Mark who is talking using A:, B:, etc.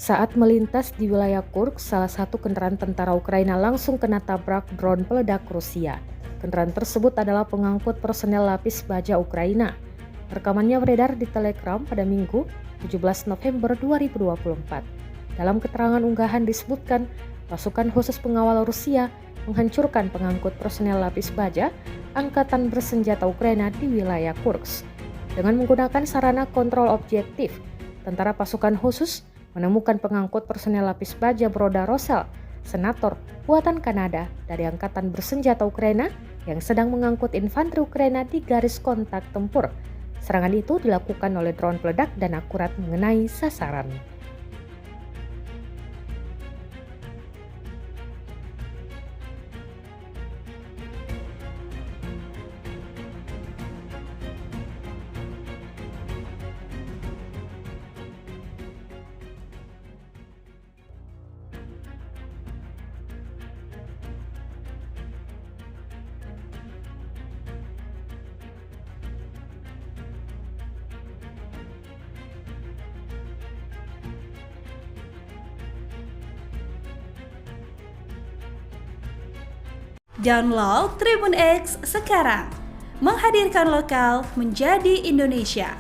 A: Saat melintas di wilayah Kursk, salah satu kendaraan tentara Ukraina langsung kena tabrak drone peledak Rusia. Kendaraan tersebut adalah pengangkut personel lapis baja Ukraina. Rekamannya beredar di Telegram pada Minggu, 17 November 2024. Dalam keterangan unggahan disebutkan, pasukan khusus pengawal Rusia menghancurkan pengangkut personel lapis baja Angkatan Bersenjata Ukraina di wilayah Kursk. Dengan menggunakan sarana kontrol objektif, tentara pasukan khusus menemukan pengangkut personel lapis baja beroda Rosal, Senator buatan Kanada dari Angkatan Bersenjata Ukraina yang sedang mengangkut infanteri Ukraina di garis kontak tempur. Serangan itu dilakukan oleh drone peledak dan akurat mengenai sasaran.
B: Download Tribun X sekarang, menghadirkan lokal menjadi Indonesia.